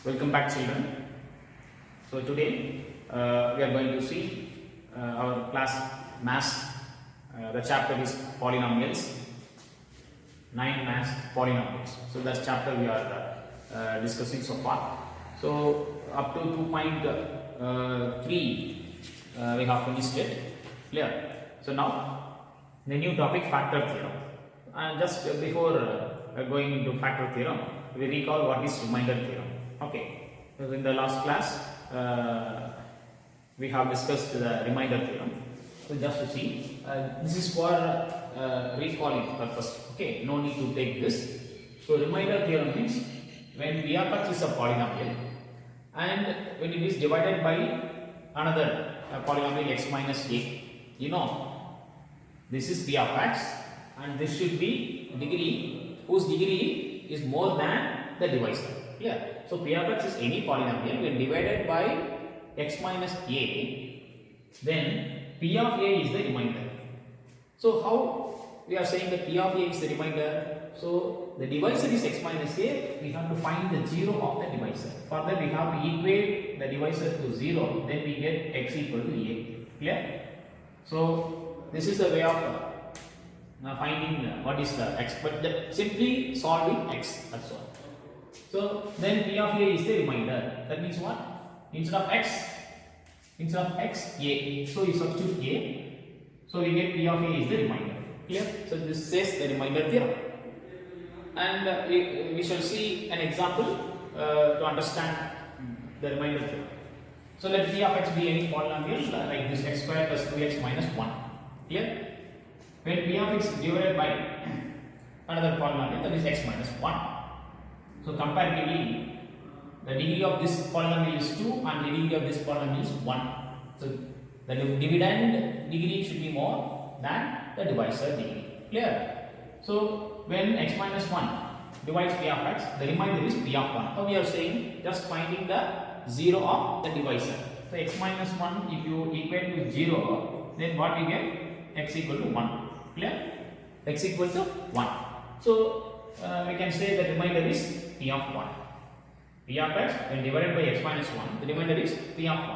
Welcome back, children. So today we are going to see our class maths. The chapter is polynomials. 9 maths polynomials. So that's chapter we are discussing so far. So up to 2.3 we have finished it. Clear? So now the new topic, factor theorem. And just before going into factor theorem, we recall what is remainder theorem. Okay, so in the last class we have discussed the remainder theorem. So just to see, this is for recalling purpose. Okay, no need to take this. So remainder theorem means when p of x is a polynomial and when it is divided by another polynomial x minus a, you know, this is p of x and this should be degree whose degree is more than the divisor. Clear? So p of x is any polynomial when divided by x minus a, then p of a is the remainder. So how we are saying that p of a is the remainder? So the divisor is x minus a, we have to find the 0 of the divisor. For that we have to equate the divisor to 0, then we get x equal to a. Clear? So this is the way of finding what is the x, but simply solving x, that's all. So then p of a is the remainder. That means what? Instead of x a. So you substitute a. So we get p of a is the remainder. Clear? So this says the remainder theorem. And we shall see an example to understand the remainder theorem. So let p of x be any polynomial like this x square plus 2x minus 1. Clear? When p of x is divided by another polynomial, that is x minus 1. So comparatively, the degree of this polynomial is 2 and the degree of this polynomial is 1. So the dividend degree should be more than the divisor degree. Clear? So when x minus 1 divides p of x, the remainder is p of 1. So we are saying just finding the 0 of the divisor. So x minus 1, if you equate with 0, then what we get? X equal to 1. Clear? X equal to 1. So we can say the remainder is p of 1. P of x when divided by x minus 1, the remainder is p of 1.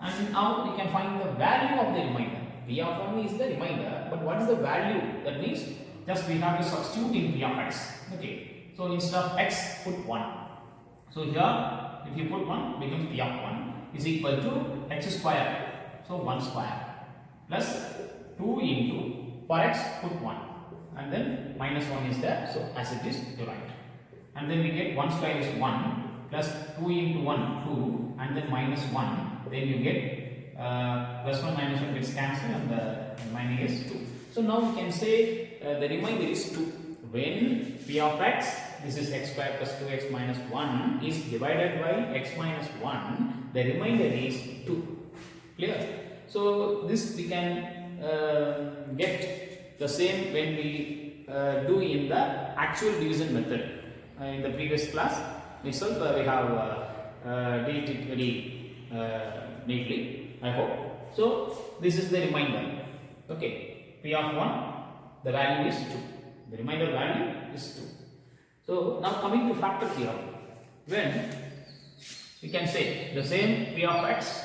And now we can find the value of the remainder. P of 1 is the remainder, but what is the value? That means just we have to substitute in p of x. Okay. So instead of x, put 1. So here, if you put 1, becomes p of 1 is equal to x square. So 1 square plus 2 into for x put 1 and then minus 1 is there. So as it is, you write. And then we get 1 square is 1 plus 2 into 1 2 and then minus 1. Then you get plus 1 minus 1 gets cancelled and the remaining is 2. So now we can say the remainder is 2. When p of x, this is x square plus 2x minus 1 is divided by x minus 1, the remainder is 2. Clear? So this we can get the same when we do in the actual division method. In the previous class itself we have dealt it very neatly, I hope. So this is the remainder. Okay, p of 1, the value is 2. The remainder value is 2. So now coming to factor theorem, when we can say the same p of x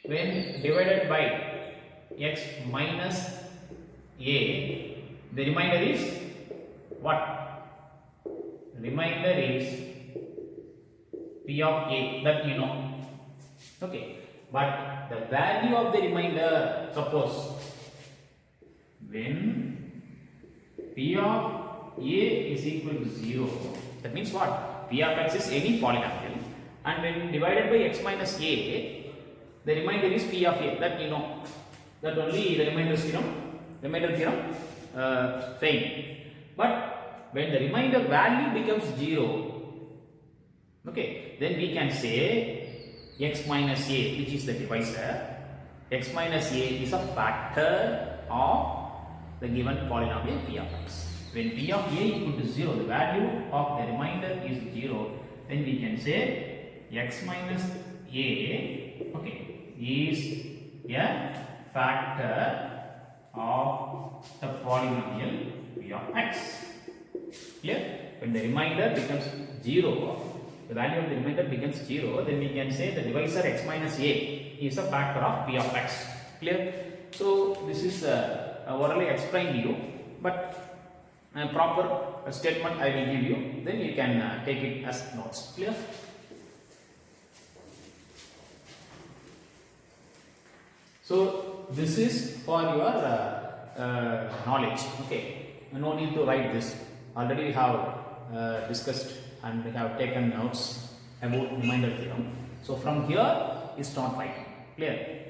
when divided by x minus a, the remainder is what? The remainder is p of a, that you know. Okay, but the value of the remainder, suppose when p of a is equal to 0, that means what? P of x is any polynomial and when divided by x minus a, the remainder is p of a, that you know. That only the remainder theorem saying. But when the remainder value becomes 0, okay, then we can say x minus a, which is the divisor, x minus a is a factor of the given polynomial p of x. When p of a equal to 0, the value of the remainder is 0, then we can say x minus a, okay, is a factor of the polynomial p of x. Clear? When the remainder becomes 0, the value of the remainder becomes 0, then we can say the divisor x minus a is a factor of p of x. Clear? So this is orally explained you, but a proper statement I will give you, then you can take it as notes. Clear? So this is for your knowledge. Okay, no need to write this. Already we have discussed and we have taken notes about remainder theorem. So from here is not writing. Clear?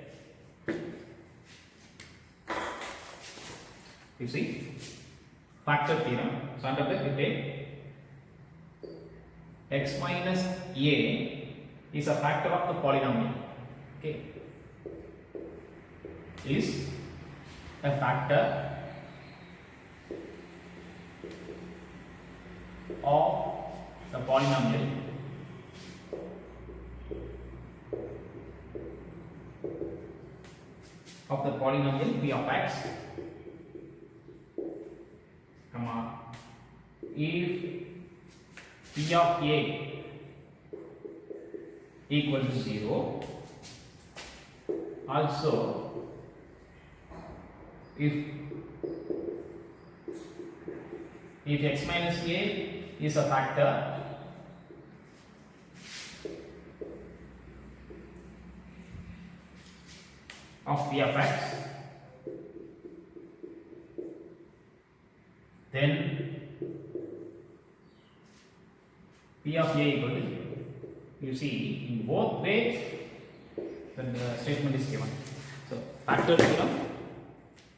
You see, factor theorem. So under that we take x minus a is a factor of the polynomial. Okay, is a factor of the polynomial p of x, comma, if p of a equal to 0, also if x minus a is a factor of p of x, then p of a equal to 0. You see, in both ways the statement is given. So factor theorem,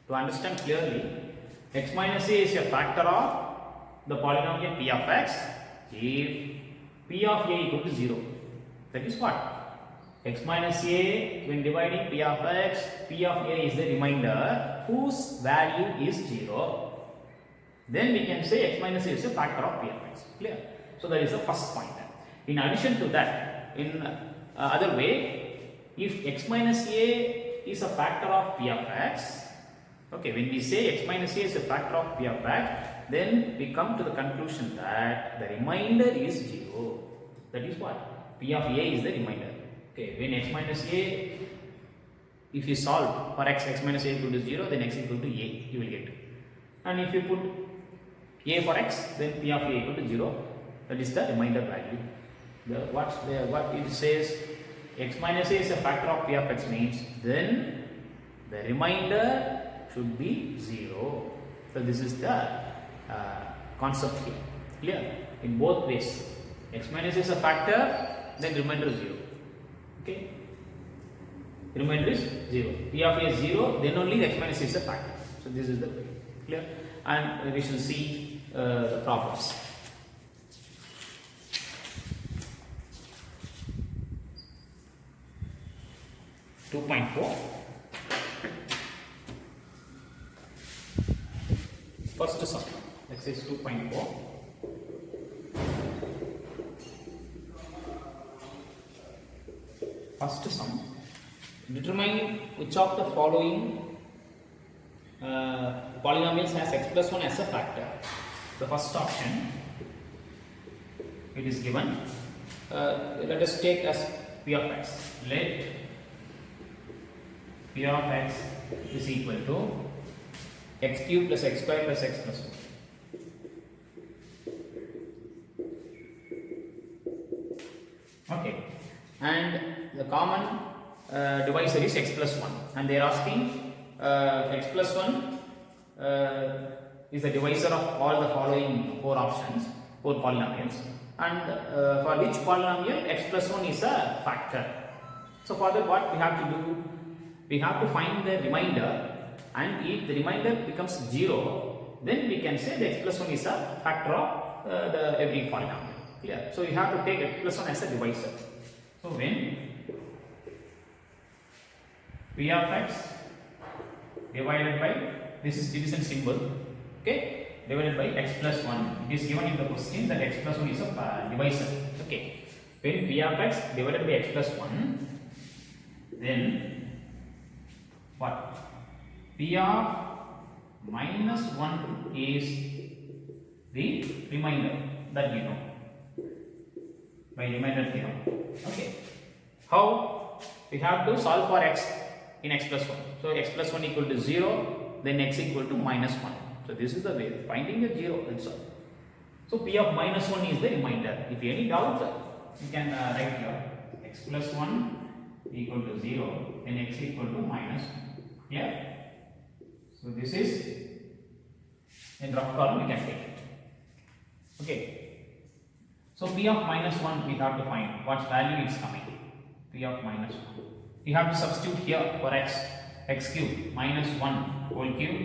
to understand clearly, x minus a is a factor of the polynomial p of x if p of a equal to 0. That is what? X minus a, when dividing p of x, p of a is the remainder whose value is 0. Then we can say x minus a is a factor of p of x. Clear? So that is the first point. In addition to that, in other way, if x minus a is a factor of p of x, okay, when we say x minus a is a factor of p of x, then we come to the conclusion that the remainder is 0. That is what? P of a is the remainder. Okay, when x minus a, if you solve for x minus a equal to 0, then x equal to a, you will get. And if you put a for x, then p of a equal to 0, that is the remainder value. What it says, x minus a is a factor of p of x means, then the remainder should be 0. So this is the concept here. Clear? In both ways, x minus is a factor, then remainder is 0. Okay, remainder is 0. P of a is 0, then only x minus is a factor. So this is the way. Clear? And we shall see the problems. (2.4). First sum, exercise 2.4. First sum, determine which of the following polynomials has x plus 1 as a factor. The first option, it is given. Let us take as p of x. Let p of x is equal to x cube plus x square plus x plus 1. Okay, and the common divisor is x plus 1, and they are asking x plus 1 is the divisor of all the following 4 options, 4 polynomials, and for which polynomial x plus 1 is a factor. So for that, what we have to do? We have to find the remainder, and if the remainder becomes 0, then we can say the x plus 1 is a factor of every polynomial. Clear? So you have to take x plus 1 as a divisor. So when p of x divided by, this is division symbol, okay, divided by x plus 1, it is given in the question that x plus 1 is a divisor. Okay, when p of x divided by x plus 1, then what? P of minus 1 is the remainder, that we know. by remainder theorem. Okay. How? We have to solve for x in x plus 1. So x plus 1 equal to 0, then x equal to minus 1. So this is the way finding the 0, that's all. So p of minus 1 is the remainder. If any doubt, you can write here x plus 1 equal to 0, then x equal to minus 1. Clear? So this is in rough column, we can take it. Okay. So p of minus 1 we have to find what value is coming. P of minus 1. We have to substitute here for x cube minus 1 whole cube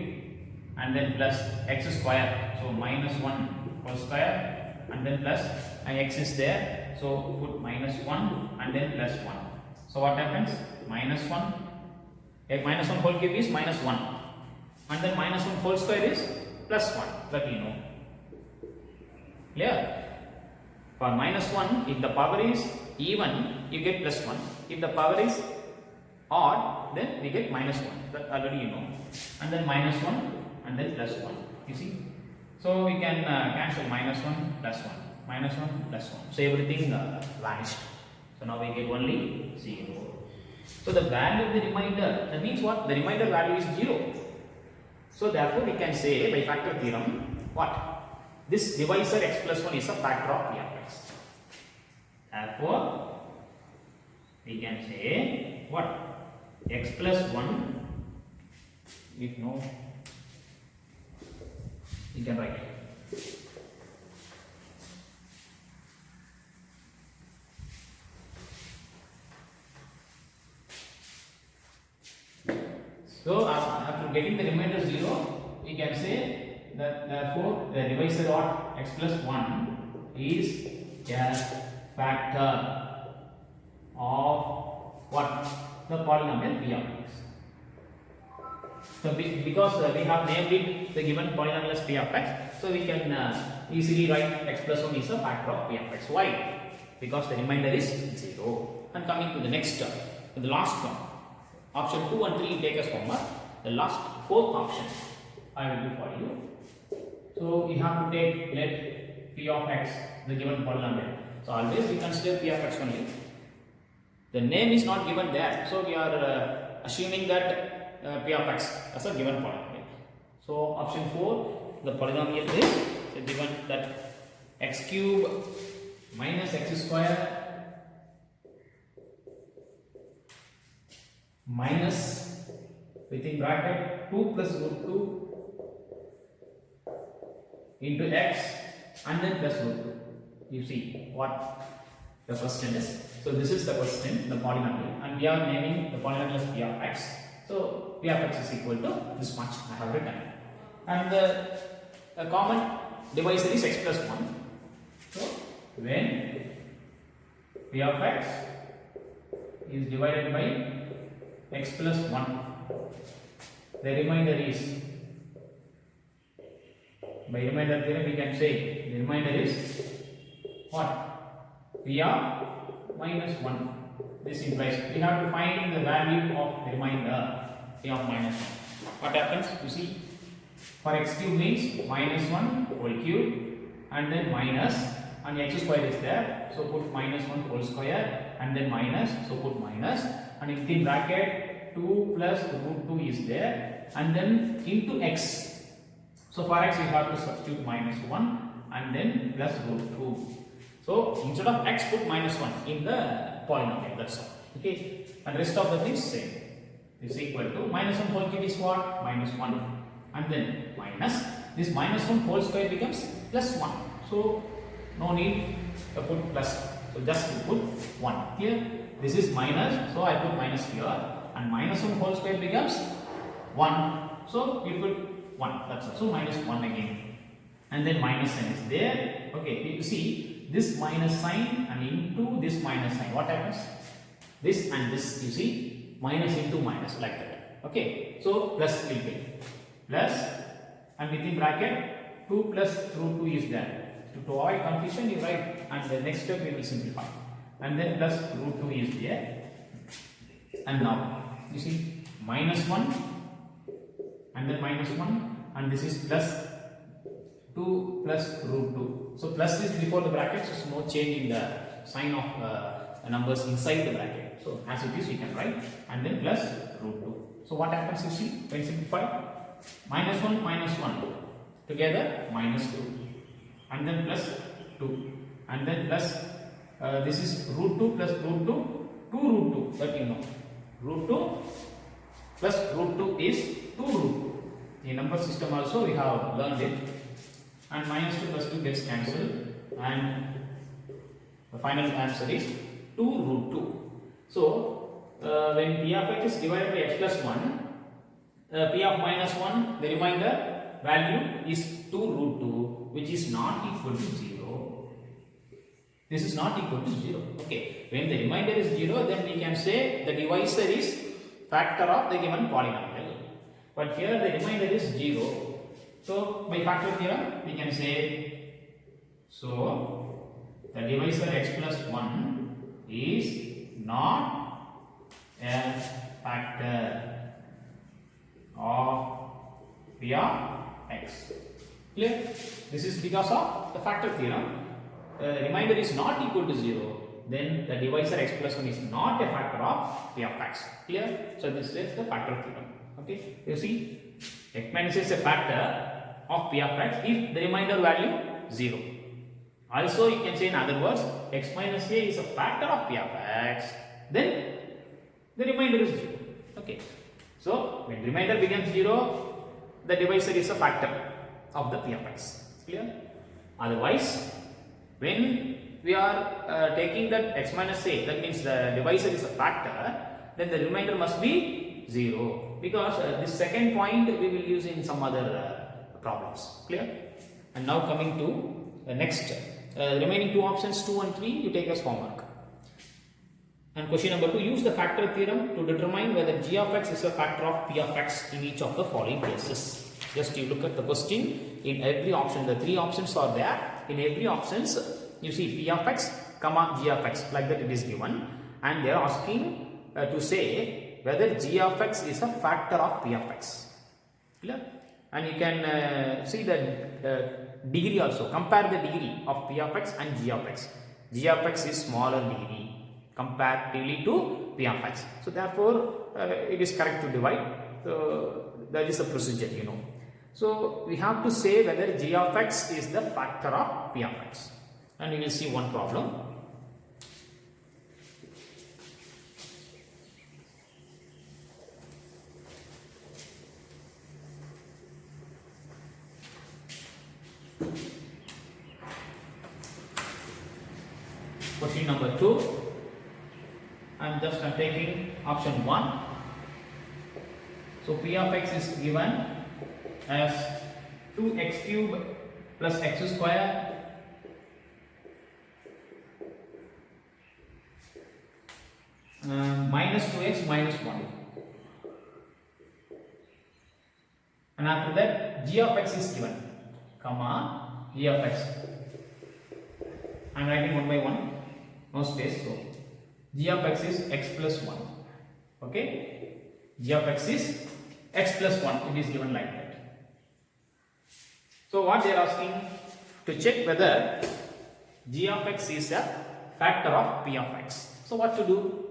and then plus x square. So minus 1 whole square and then plus and x is there. So put minus 1 and then plus 1. So what happens? Minus 1. Minus 1 whole cube is minus 1 and then minus 1 whole square is plus 1. That we know. Clear? For minus 1, if the power is even, you get plus 1. If the power is odd, then we get minus 1. That already you know. And then minus 1 and then plus 1. You see? So we can cancel minus 1 plus 1. Minus 1 plus 1. So everything vanished. So now we get only 0. So the value of the remainder, that means what? The remainder value is 0. So therefore we can say by factor theorem, what? This divisor x plus 1 is a factor of p of x. Therefore, we can say what? X plus 1, if no, you can write. So after getting the remainder 0, we can say that therefore the divisor of x plus 1 is a factor of what? The polynomial p of x. So because we have named it the given polynomial as p of x, so we can easily write x plus 1 is a factor of p of x. Why? Because the remainder is 0. And coming to the next term, the last one, option 2 and 3 take as homework. The last fourth option I will do for you. So you have to take let p of x the given polynomial. So always we consider p of x only. The name is not given there, so we are assuming that p of x as a given polynomial. So option 4, the polynomial is given that x cube minus x square minus within bracket 2 plus root 2 into x and then plus root 2. You see what the question is. So this is the question, the polynomial, and we are naming the polynomial as p of x. So p of x is equal to this much I have written. And the common divisor is x plus 1. So when p of x is divided by x plus 1, the remainder is, by remainder theorem we can say the remainder is what? P of minus 1. This implies we have to find the value of the remainder p of minus 1. What happens? You see, for x cube means minus 1 whole cube and then minus, and x square is there, so put minus 1 whole square and then minus, so put minus, and within bracket 2 plus root 2 is there and then into x. So for x we have to substitute minus 1 and then plus root 2. So instead of x put minus 1 in the polynomial, that's all. Okay, and rest of the things same. Is equal to minus 1 whole cube is what? Minus 1 and then minus, this minus 1 whole square becomes plus 1. So no need to put plus, so just to put 1 here. This is minus, so I put minus here, and minus 1 whole square becomes 1, so we put 1, that's all. So minus 1 again, and then minus sign is there. Okay, you see this minus sign and into this minus sign, what happens? This and this, you see, minus into minus, like that. Okay, so plus will be plus, and within bracket 2 plus root 2 is there. To avoid confusion you write, and the next step we will simplify, and then plus root 2 is there. And now you see minus 1 and then minus 1, and this is plus 2 plus root 2. So plus is before the brackets, so no change in the sign of numbers inside the bracket. So as it is we can write, and then plus root 2. So what happens you see when simplify? Minus 1 together minus 2, and then plus 2, and then plus this is root 2 plus root 2, 2 root 2, that you know. Root 2 plus root 2 is 2 root 2. In number system also we have learned it. And minus 2 plus 2 gets cancelled, and the final answer is 2 root 2. So when p of x is divided by x plus 1, p of minus 1, the remainder value is 2 root 2, which is not equal to 0. This is not equal to 0. Okay, when the remainder is 0, then we can say the divisor is factor of the given polynomial. But here the remainder is 0. So by factor theorem we can say, so the divisor x plus 1 is not a factor of p of x. Clear? This is because of the factor theorem. Remainder is not equal to 0, then the divisor x plus 1 is not a factor of p of x. Clear? So this is the factor theorem. Okay, you see, x minus a is a factor of p of x if the remainder value 0. Also you can say in other words, x minus a is a factor of p of x, then the remainder is 0. Okay, so when remainder becomes 0, the divisor is a factor of the p of x. Clear? Otherwise, when we are taking that x minus a, that means the divisor is a factor, then the remainder must be 0, because this second point we will use in some other problems. Clear? And now coming to the next remaining two options 2 and 3 you take as homework. And question number 2, use the factor theorem to determine whether g of x is a factor of p of x in each of the following cases. Just you look at the question. In every option, the 3 options are there. In every options you see p of x comma g of x, like that it is given, and they are asking to say whether g of x is a factor of p of x. Clear? And you can see the degree also. Compare the degree of p of x and g of x. G of x is smaller degree comparatively to p of x. So therefore, it is correct to divide. So that is the procedure, you know. So we have to say whether g of x is the factor of p of x. And we will see one problem. Question number 2. I'm taking option 1. So p of x is given as 2x cube plus x square minus 2x minus 1. And after that g of x is given, comma g of x. I am writing one by one, no space. So g of x is x plus 1. Okay, g of x is x plus 1. It is given like that. So what they are asking to check whether g of x is a factor of p of x. So what to do?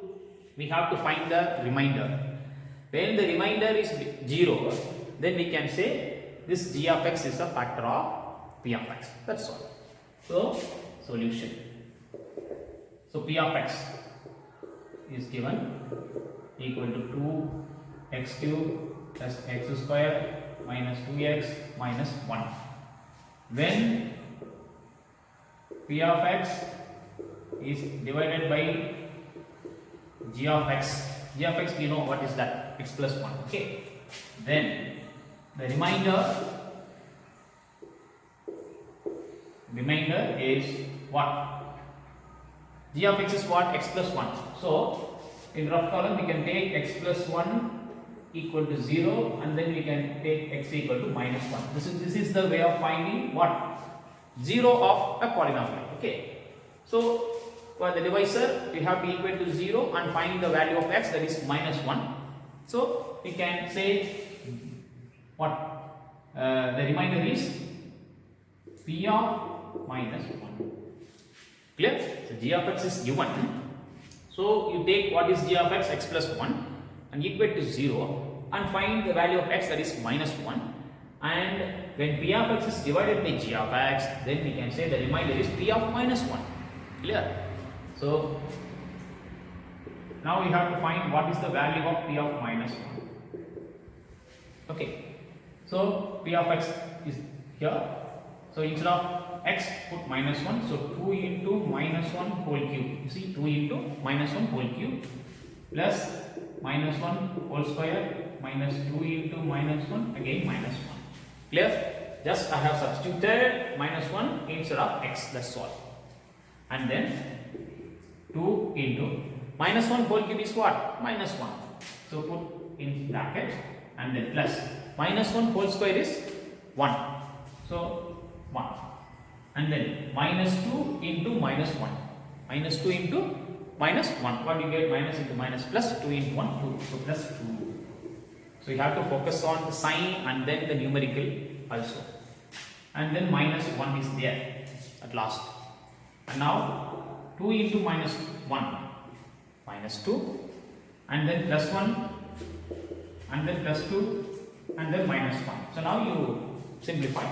We have to find the remainder. When the remainder is 0, then we can say this g of x is a factor of p of x. That's all. So solution. So p of x is given equal to 2x cube plus x square minus 2x minus 1. When p of x is divided by g of x we know what is that, x plus 1. Okay, then the remainder is what? G of x is what? X plus 1. So in rough column we can take x plus 1 equal to 0, and then we can take x equal to minus 1. This is the way of finding what? 0 of a polynomial. Okay, so for the divisor we have to equal to 0 and find the value of x, that is minus 1. So we can say what? The remainder is p of minus 1. Clear? So g of x is given. So you take what is g of x, x plus 1, and equate to 0 and find the value of x, that is minus 1. And when p of x is divided by g of x, then we can say the remainder is p of minus 1. Clear? So now we have to find what is the value of p of minus 1. Okay. So p of x is here. So instead of x, put minus 1. So 2 into minus 1 whole cube. You see, 2 into minus 1 whole cube plus minus 1 whole square minus 2 into minus 1 again minus 1. Clear? Just I have substituted minus 1 instead of x. That's all. And then 2 into minus 1 whole cube is what? Minus 1. So put in bracket and then plus minus 1 whole square is 1. So 1. And then minus 2 into minus 1. Minus 2 into minus 1. What do you get? Minus into minus plus 2 into 1, 2. So plus 2. So you have to focus on the sign and then the numerical also. And then minus 1 is there at last. And now 2 into minus 1. Minus 2. And then plus 1. And then plus 2. And then minus 1. So now you simplify.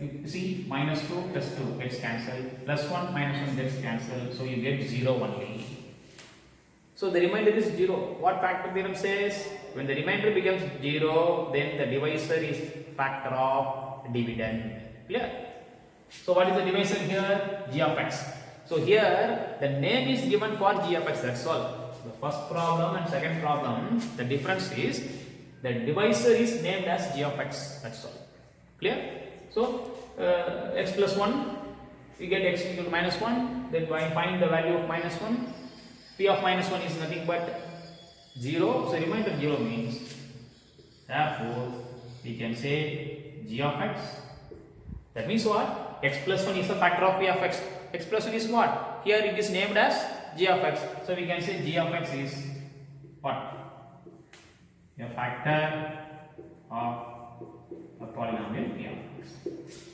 You see, minus 2 plus 2 gets cancelled, plus 1 minus 1 gets cancelled, so you get 0 only. So the remainder is 0. What factor theorem says? When the remainder becomes 0, then the divisor is factor of dividend. Clear? So what is the divisor here? G of x. So here the name is given for g of x, that's all. The first problem and second problem, the difference is the divisor is named as g of x, that's all. Clear? So x plus 1, we get x equal to minus 1, then find the value of minus 1. P of minus 1 is nothing but 0, so remainder 0 means, therefore we can say g of x. That means what? X plus 1 is a factor of p of x. X plus 1 is what? Here it is named as g of x. So we can say g of x is what? A factor of a polynomial p of x.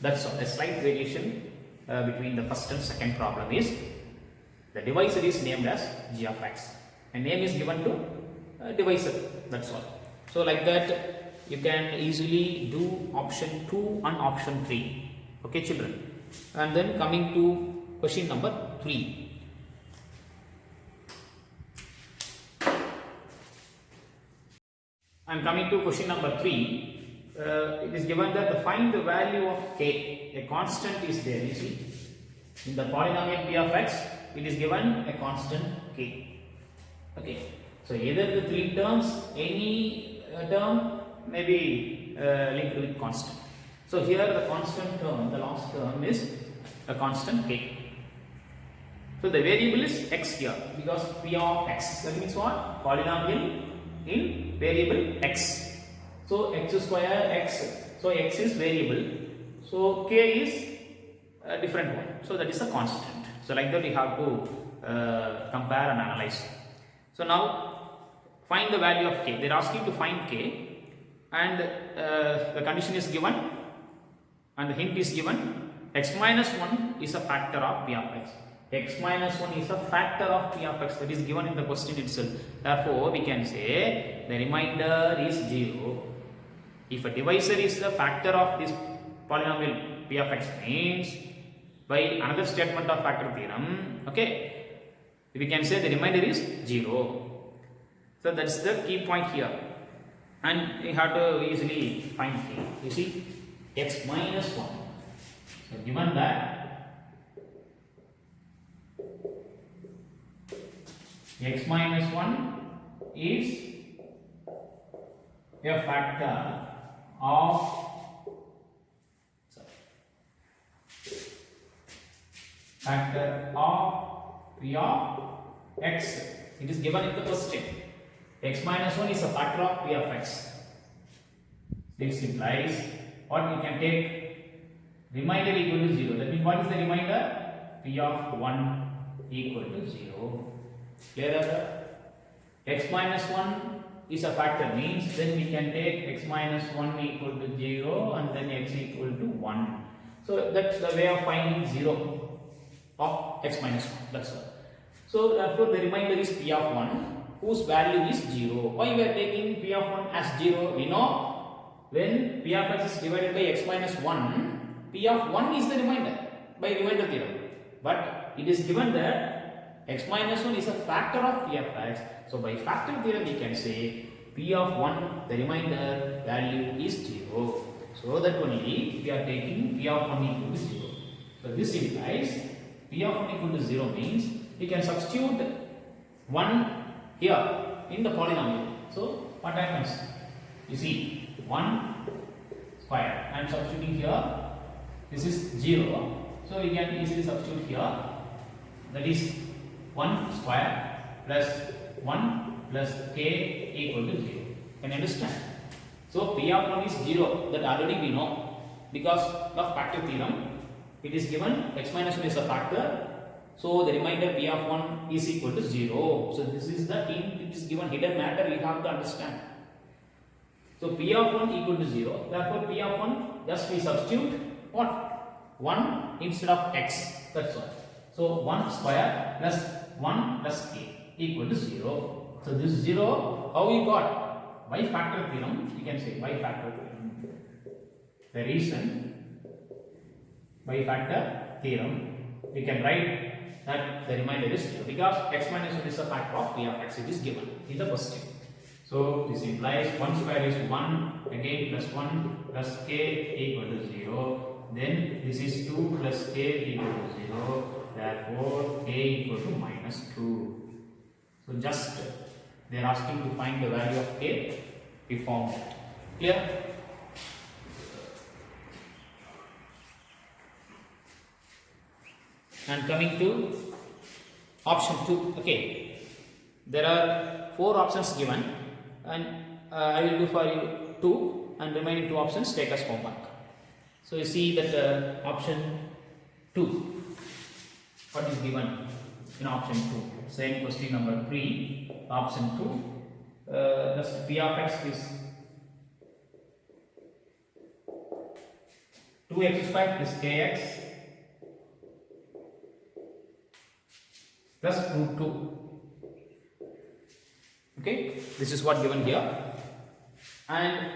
That's all. A slight variation between the first and second problem is the divisor is named as g of x. A name is given to divisor. That's all. So like that you can easily do option 2 and option 3. Okay, children. And then coming to question number 3. And coming to question number 3. It is given that find the value of k. A constant is there, you see. In the polynomial p of x, it is given a constant k. Okay. So either the 3 terms, any term may be linked with constant. So here the constant term, the last term is a constant k. So the variable is x here because p of x. That means what? Polynomial in variable x. So x square x. So x is variable. So k is a different one. So that is a constant. So like that we have to compare and analyze. So now find the value of k. They are asking to find k, and the condition is given, and the hint is given. X minus 1 is a factor of p of x. X minus 1 is a factor of p of x. That is given in the question itself. Therefore, we can say the remainder is 0. If a divisor is the factor of this polynomial p of x means, by another statement of factor theorem, okay, we can say the remainder is 0. So that's the key point here. And we have to easily find k. You see, x minus 1. So given that x minus 1 is a factor of p of x. It is given in the question. X minus 1 is a factor of p of x. This implies what we can take remainder equal to 0. That means what is the remainder? P of 1 equal to 0. Clear? X minus 1 is a factor means then we can take x minus 1 equal to 0 and then x equal to 1. So that's the way of finding 0. of x minus 1. That's all. So therefore the remainder is p of 1 whose value is 0. Why we are taking p of 1 as 0? We know when p of x is divided by x minus 1, p of 1 is the remainder by remainder theorem. But it is given that x minus 1 is a factor of p of x. So by factor theorem we can say p of 1, the remainder value is 0. So that only we are taking p of 1 equal to 0. So this implies p of 1 equal to 0 means we can substitute 1 here in the polynomial. So what happens? You see 1 square. I am substituting here. This is 0. So we can easily substitute here. That is 1 square plus 1 plus k equal to 0. Can you understand? So p of 1 is 0. That already we know because of factor theorem. It is given x minus 1 is a factor. So the remainder p of 1 is equal to 0. So this is the thing, it is given hidden matter we have to understand. So p of 1 equal to 0. Therefore p of 1 just we substitute what? 1 instead of x. That's all. So 1 square plus 1 plus k equal to 0. So this 0 how we got? By factor theorem. You can say by factor theorem. The reason by factor theorem we can write that the remainder is 0 because x minus 1 is a factor of p of x. It is given in the question. So this implies 1 square is 1, again plus 1 plus k equal to 0. Then this is 2 plus k equal to 0. Therefore k equal to minus 2. So just they are asking to find the value of k. We found that. Clear? And coming to option 2, okay, there are 4 options given and I will do for you 2 and remaining 2 options take as homework. So you see that option 2, what is given in option 2, same question number 3, option 2, just p of x is 2x squared plus kx plus root 2. Okay, this is what given here, and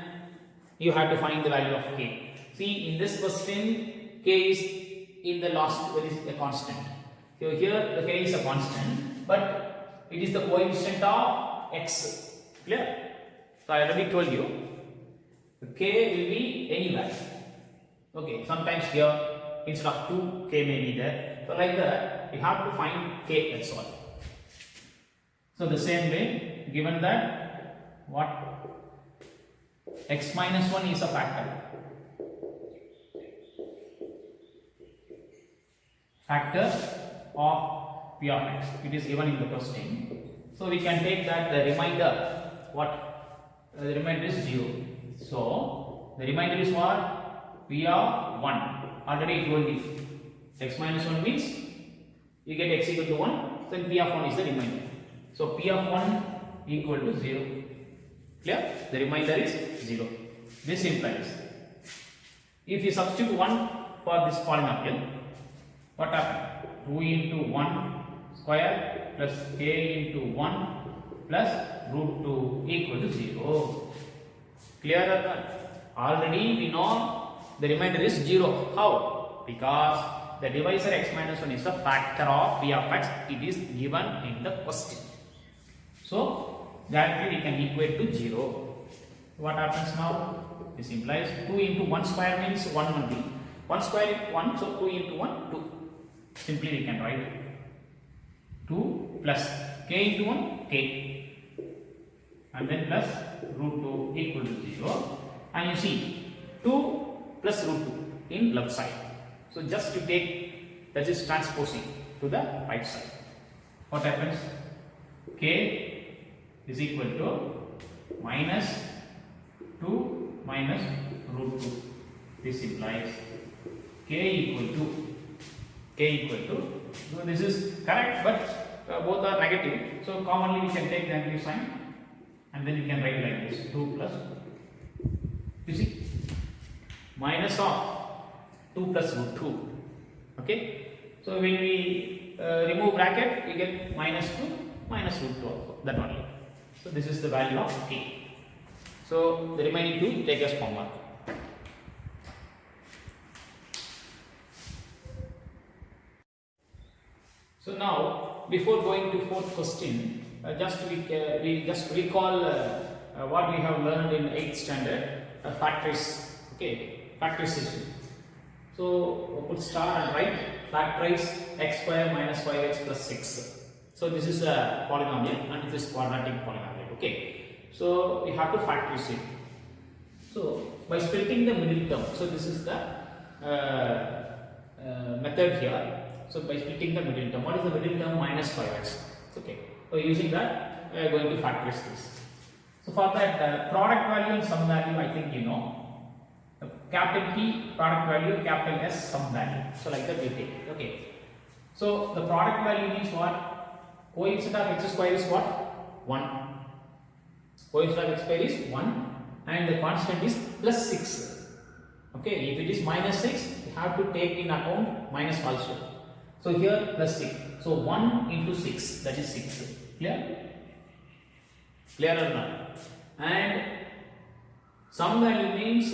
you have to find the value of k. See, in this question, k is in the last, there is a constant. So here the k is a constant, but it is the coefficient of x. Clear? So I already told you, the k will be any value. Okay, sometimes here instead of 2, k may be there. So like that, we have to find k, that's all. So the same way, given that what x minus 1 is a factor of p of x, it is given in the question. So we can take that the remainder, what? The remainder is 0. So the remainder is what? P of 1. Already told you. X minus 1 means you get x equal to 1, then p of 1 is the remainder. So p of 1 equal to 0. Clear? The remainder is 0. This implies if you substitute 1 for this polynomial, what happens? 2 into 1 square plus k into 1 plus root 2 equal to 0. Clear or not? Already we know the remainder is 0. How? Because the divisor x minus 1 is a factor of p of x. It is given in the question. So directly we can equate to 0. What happens now? This implies 2 into 1 square means 1 only. 1 square is 1, so 2 into 1, 2. Simply we can write 2 plus k into 1, k. And then plus root 2 equal to 0. And you see 2 plus root 2 in left side. So just to take, that is transposing to the right side. What happens? K is equal to minus 2 minus root 2. This implies k equal to, so this is correct, but both are negative. So commonly we can take the negative sign and then you can write like this, 2 plus, you see, minus of 2 plus root 2. Okay, So when we remove bracket, we get minus 2 minus root 2, that only. So this is the value of k. So the remaining 2 take as common. So now, before going to fourth question, we just recall what we have learned in 8th standard, factors. Okay, factorization. So put star and write factorize x square minus 5x plus 6. So this is a polynomial and this is quadratic polynomial. Okay, so we have to factorize it. So by splitting the middle term, so this is the method here. So by splitting the middle term, what is the middle term? Minus 5x. Okay. So using that, we are going to factorize this. So for that, product value and sum value, I think you know. Capital P product value, capital S sum value. So like that we take. Okay. So the product value means what? Coefficient of x square is what? 1. Coefficient of x square is 1, and the constant is plus 6. Okay. If it is minus 6, you have to take in account minus also. So here plus 6. So 1 into 6, that is 6. Clear? Clear or not? And sum value means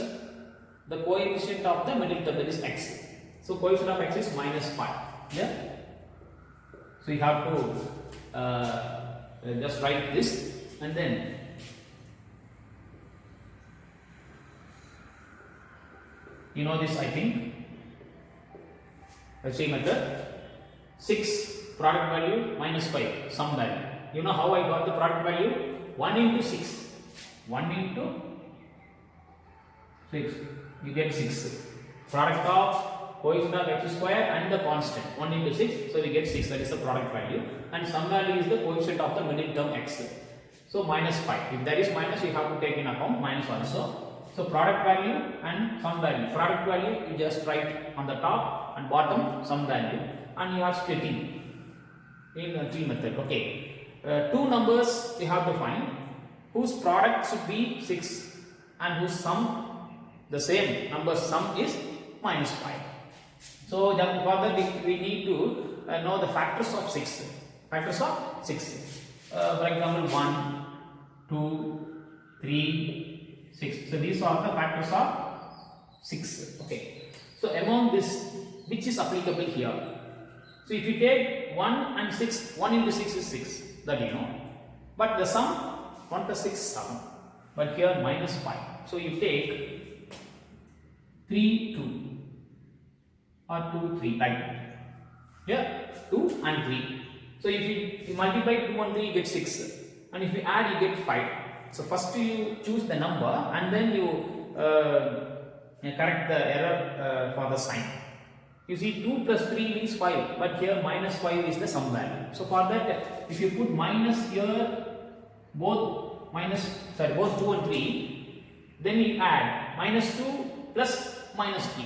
the coefficient of the middle term, that is x. So coefficient of x is minus 5. Clear? So you have to just write this, and then you know this, I think. Let's see method. 6 product value minus 5 sum value. You know how I got the product value? 1 into 6. 1 into 6. You get 6. Product of coefficient of x square and the constant. 1 into 6. So we get 6. That is the product value. And sum value is the coefficient of the middle term x. So minus 5. If there is minus, you have to take in account minus also. So product value and sum value. Product value you just write on the top and bottom sum value, and you are splitting in a tree method. Okay, 2 numbers you have to find whose product should be 6 and whose sum, the same number sum is minus 5. So then for that we need to know the factors of 6. Factors of 6. For example, 1, 2, 3, 6. So these are the factors of 6. Okay. So among this, which is applicable here? So if you take 1 and 6, 1 into 6 is 6, that you know. But the sum, 1 plus 6 7. But here minus 5. So you take 3, 2 or 2, 3, right? Here 2 and 3. So if you multiply 2 and 3, you get 6. And if you add, you get 5. So first you choose the number and then you correct the error for the sign. You see 2 plus 3 means 5, but here minus 5 is the sum value. So for that, if you put minus here, both 2 and 3, then you add minus 2 plus minus 3.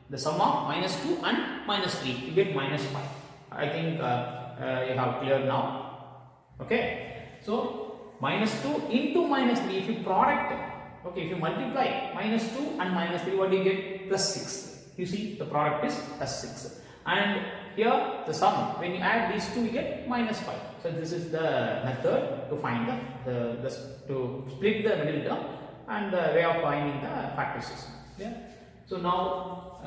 The sum of minus 2 and minus 3, you get minus 5. I think you have clear now. Okay. So minus 2 into minus 3, if you product, okay, if you multiply minus 2 and minus 3, what do you get? Plus 6. You see the product is plus 6. And here the sum, when you add these two, you get minus 5. So this is the method to find to split the middle term and the way of finding the factorization. Yeah. So now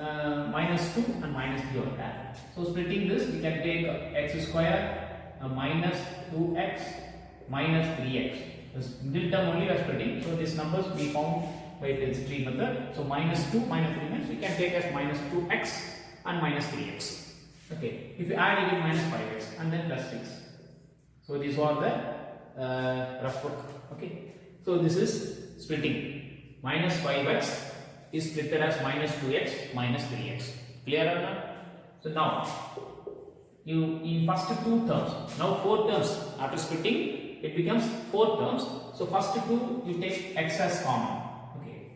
minus 2 and minus 3 are there. So splitting this, we can take x square minus 2x minus 3x. This middle term only we are splitting. So these numbers we found by this tree method. So minus 2 minus 3 means we can take as minus 2x and minus 3x. Okay. If you add, you get minus 5x and then plus 6. So these are the rough work. Okay. So this is splitting. Minus 5x is splitted as minus 2x minus 3x. Clear or not? So now you in first 2 terms, now 4 terms after splitting, it becomes 4 terms. So first 2 you take x as common. Okay,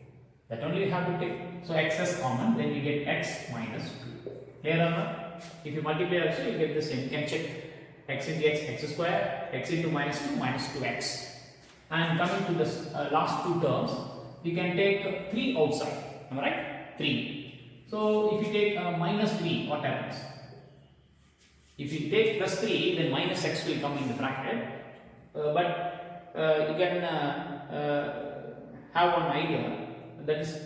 that only you have to take. So x as common, then you get x minus 2. Clear or not? If you multiply also, you get the same. You can check x into x square, x into minus 2 minus 2x. And coming to the last 2 terms, you can take 3 outside. Am I right? 3. So if you take minus 3, what happens? If you take plus 3, then minus x will come in the bracket. But you can have one idea, that is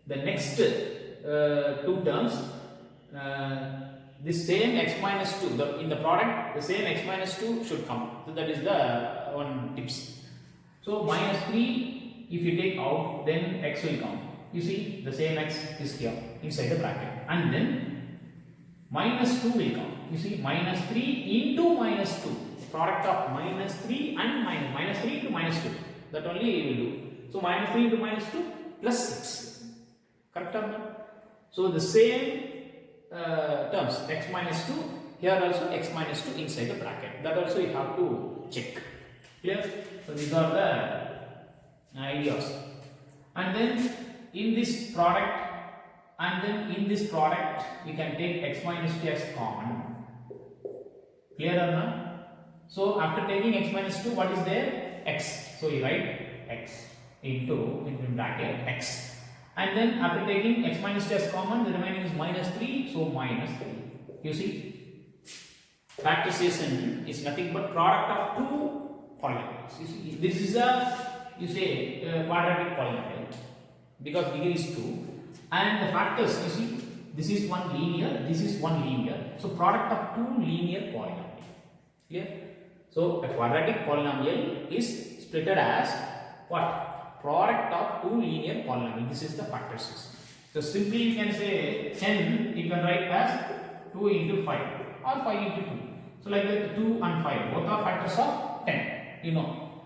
the next two terms, this same x minus 2, in the product, the same x minus 2 should come. So that is the one tips. So minus 3, if you take out, then x will come. You see, the same x is here inside the bracket, and then minus 2 will come. You see, minus 3 into minus 2, product of minus 3 and minus 3 into minus 2. That only we will do. So minus 3 into minus 2 plus 6. Correct or not? So the same terms, x minus 2, here also x minus 2 inside the bracket. That also you have to check. Clear? So these are the ideas. And then in this product, we can take x minus 2 as common. Clear or not? So after taking x minus 2, what is there? X. So you write x into bracket x. And then after taking x minus 2 as common, the remaining is minus 3. So minus 3. You see, factorization is nothing but product of two polynomials. You see, this is a quadratic polynomial because degree is 2. And the factors, you see, this is one linear, this is one linear. So product of two linear polynomials. Clear? So a quadratic polynomial is splitted as what? Product of two linear polynomials. This is the factorization. So simply you can say 10, you can write as 2 into 5 or 5 into 2. So like that 2 and 5, both are factors of 10, you know.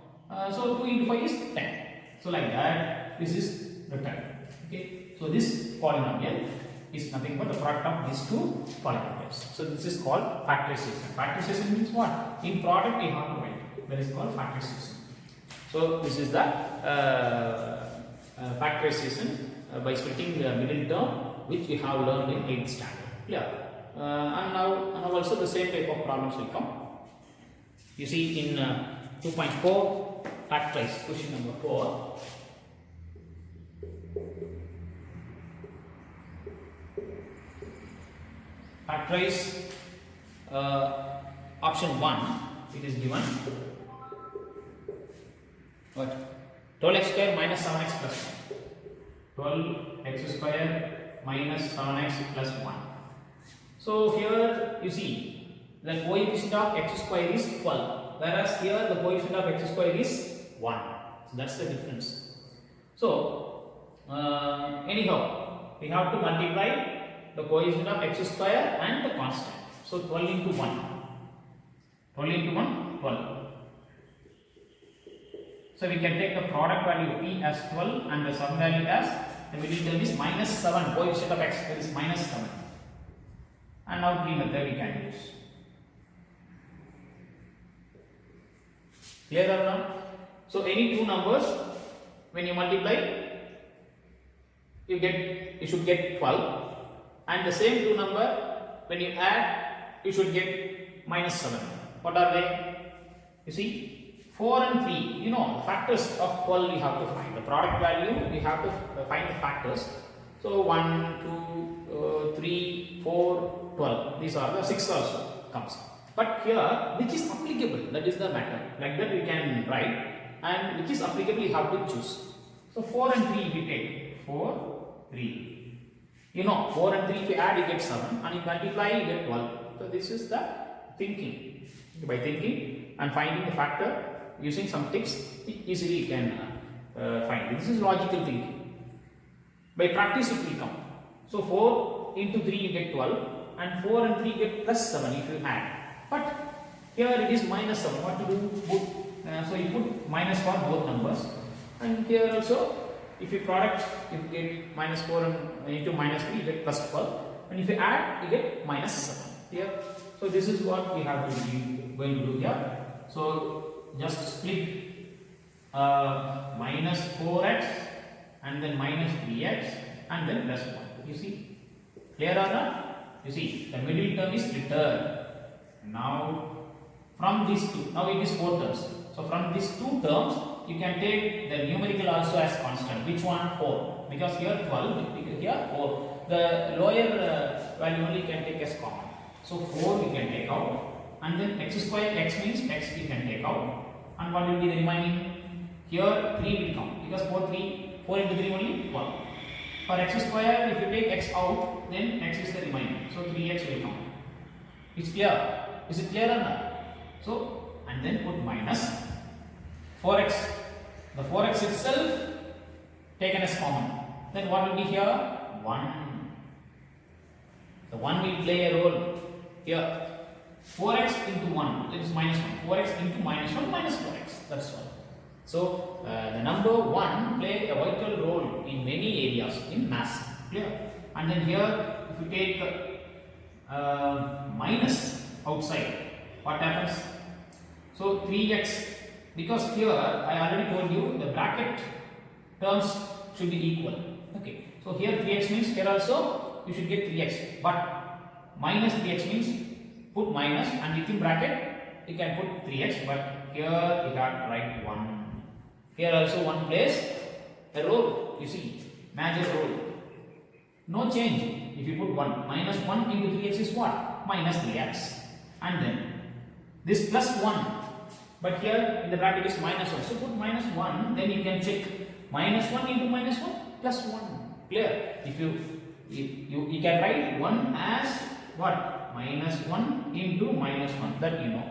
So 2 into 5 is 10. So like that, this is written. Okay. So this polynomial is nothing but the product of these two polynomials. So this is called factorization. Factorization means what? In product we have to write. That is called factorization. So this is the factorization by splitting the middle term, which we have learned in 8th standard. Clear? And now also the same type of problems will come. You see in 2.4 factorize, question number 4. Factorize option 1, it is given what? 12x square minus 7x plus 1. 12x square minus 7x plus 1. So here you see the coefficient of x square is 12, whereas here the coefficient of x square is 1. So that's the difference. So anyhow, we have to multiply the coefficient of x square and the constant. So 12 into 1. 12 into 1, 12. So we can take the product value p as 12 and the sum value as, the middle term is minus 7. Coefficient of x square is minus 7. And now three method we can use. Clear or not? So any two numbers, when you multiply, you should get 12. And the same two number, when you add, you should get minus 7. What are they? You see, 4 and 3, you know, the factors of 12 we have to find. The product value, we have to find the factors. So 1, 2, 3, 4, 12. These are the 6 also comes. But here, which is applicable, that is the matter. Like that we can write, and which is applicable you have to choose. So 4 and 3 we take. 4, 3. You know, 4 and 3 if you add you get 7, and you multiply you get 12. So this is the thinking. By thinking and finding the factor using some tips, easily you can find. This is logical thinking. By practice it will come. So 4 into 3 you get 12, and 4 and 3 get plus 7 if you add. But here it is minus 7. What to do? So you put minus for both numbers, and here also if you product you get minus 4 and into minus 3 you get plus 12, and if you add you get minus 7 here. So this is what we have to be going to do here. So just split minus 4x and then minus 3x and then plus 1. You see? Clear or not? You see, the middle term is returned. Now from these two, now it is 4 terms. So from these two terms, you can take the numerical also as constant. Which one? 4. Because here 12, because here 4. The lower value only can take as common. So 4 we can take out, and then x square, x means x we can take out, and what will be the remaining? Here 3 will come because 4 into 3 only 1. For x square, if you take x out, then x is the remaining. So 3x will come. It's clear? Is it clear or not? So, and then put minus 4x. The 4x itself taken as common. Then what will be here? 1. The 1 will play a role here. 4x into 1, that is minus 1. 4x into minus 1 minus 4x. That's all. So, the number 1 play a vital role in many areas in maths. Clear? And then here, if you take minus outside, what happens? So, 3x, because here I already told you the bracket terms should be equal. Okay. So, here 3x means here also you should get 3x, but minus 3x means put minus and within bracket you can put 3x, but here you have to write 1. Here also 1 plays a role, you see, major role. No change. If you put 1, minus 1 into 3x is what? Minus 3x. And then this plus 1, but here in the bracket is minus 1. So put minus 1, then you can check minus 1 into minus 1 plus 1. Clear? If you can write 1 as what? Minus 1 into minus 1, that you know.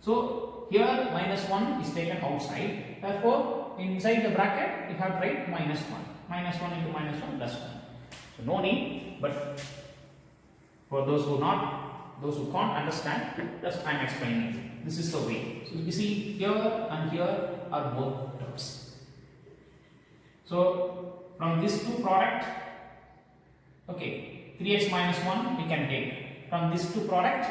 So here minus 1 is taken outside, therefore inside the bracket you have to write minus 1. Minus 1 into minus 1 plus 1. So no need, but for those who can't understand, just I am explaining. This is the way. So you see here and here are both terms. So from this two product, okay, 3x minus 1 we can take. From this two product,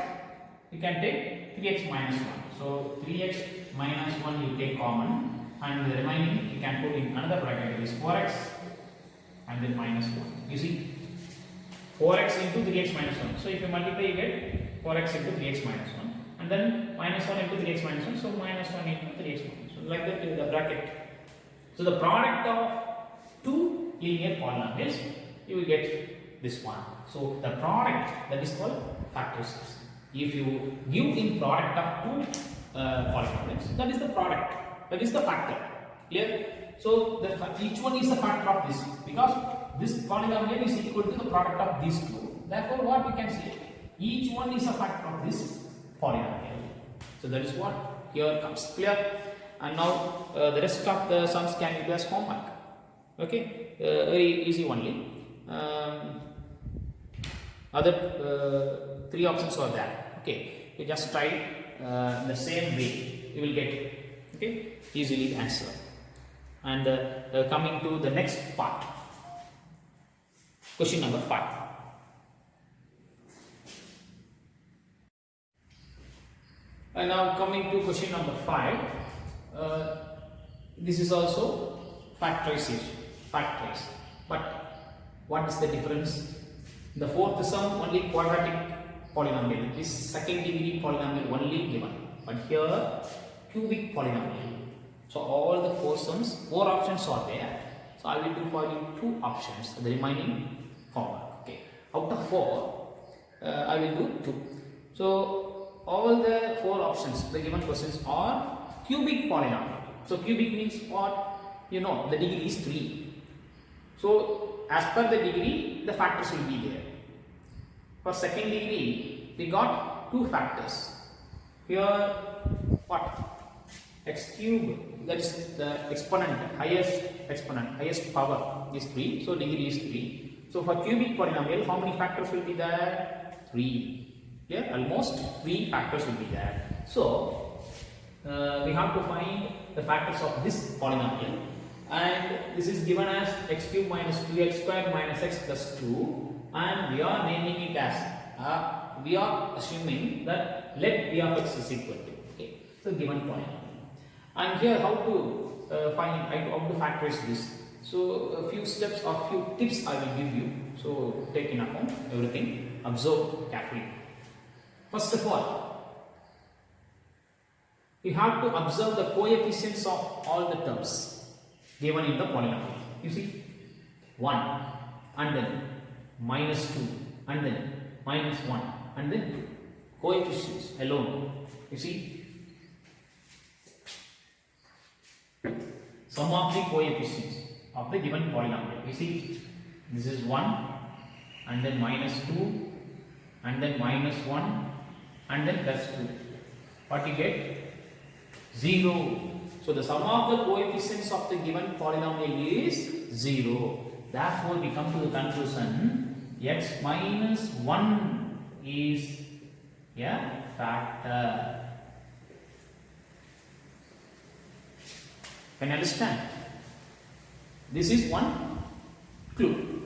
we can take 3x minus 1. So 3x minus 1 you take common, and the remaining you can put in another bracket, that is 4x and then minus 1. You see, 4x into 3x minus 1. So if you multiply, you get 4x into 3x minus 1, and then minus 1 into 3x minus 1. So minus 1 into 3x minus 1. So like that, the bracket. So the product of two linear polynomials, you will get this one. So the product, that is called factorization. If you give in product of two polynomials, that is the product, that is the factor. Clear? So each one is a factor of this, because this polynomial is equal to the product of these two. Therefore, what we can say, each one is a factor of this polynomial. So that is what here comes. Clear? And now the rest of the sums can be as homework. Okay, very easy only. Other three options are there. Okay, you just try the same way, you will get okay easily answer. And coming to the next part, question number 5. And now coming to question number 5, this is also factorization. But what is the difference? The fourth sum only quadratic polynomial, this second degree polynomial only given, but here cubic polynomial. So all the four options are there. So I will do for you 2 options, the remaining homework. Okay, out of 4 I will do 2. So all the 4 options, the given questions are cubic polynomial. So cubic means what? You know, the degree is 3. So as per the degree, the factors will be there. For second degree, we got 2 factors. Here, what? X cube, that is the exponent, highest power is 3. So degree is 3. So for cubic polynomial, how many factors will be there? 3. Yeah, almost 3 factors will be there. So we have to find the factors of this polynomial, and this is given as x cube minus 2x square minus x plus 2, and we are naming it as we are assuming that let p of x is equal to, okay, so given polynomial. And here how to find, how to factorize this. So a few steps or few tips I will give you. So take in account everything, observe carefully. First of all, you have to observe the coefficients of all the terms given in the polynomial. You see, 1 and then minus 2 and then minus 1 and then coefficients alone. You see, sum of the coefficients of the given polynomial. You see, this is 1 and then minus 2 and then minus 1 and then plus 2. What you get? 0. So the sum of the coefficients of the given polynomial is 0. Therefore, we come to the conclusion x minus 1 is a factor. Can you understand? This is one clue.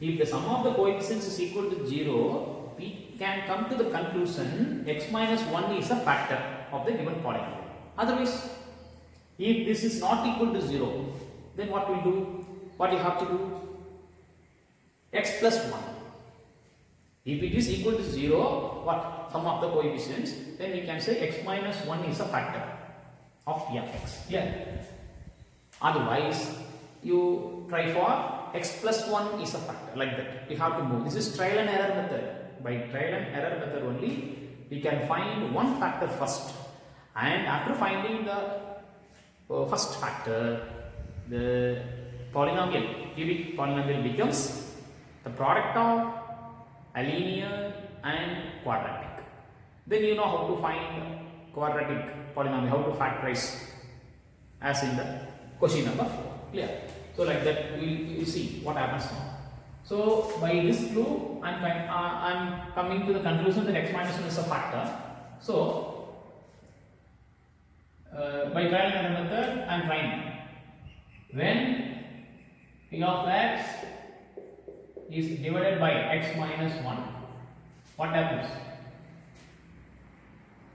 If the sum of the coefficients is equal to 0, we can come to the conclusion x minus 1 is a factor of the given polynomial. Otherwise, if this is not equal to 0, then what we'll do? What you have to do? X plus 1. If it is equal to 0, what? Sum of the coefficients, then we can say x minus 1 is a factor of p of x. Clear? Otherwise, you try for x plus 1 is a factor, like that. You have to move. This is trial and error method. By trial and error method only, we can find one factor first. And after finding the first factor, the polynomial, cubic polynomial becomes the product of a linear and quadratic. Then you know how to find quadratic polynomial, how to factorize as in the question number 4. Clear? So like that we will see what happens now. So by this clue, I'm coming to the conclusion that x minus 1 is a factor. So by trial and error method, I am trying. When p of x is divided by x minus 1, what happens?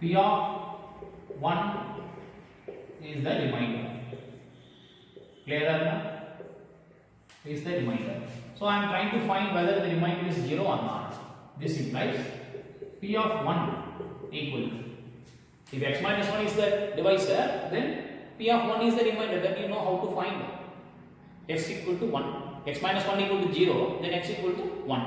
P of 1 is the remainder. Clear? Is the remainder. So I am trying to find whether the remainder is 0 or not. This implies p of 1 equal to, if x minus 1 is the divisor, then p of 1 is the remainder. Then you know how to find x equal to 1. X minus 1 equal to 0, then x equal to 1.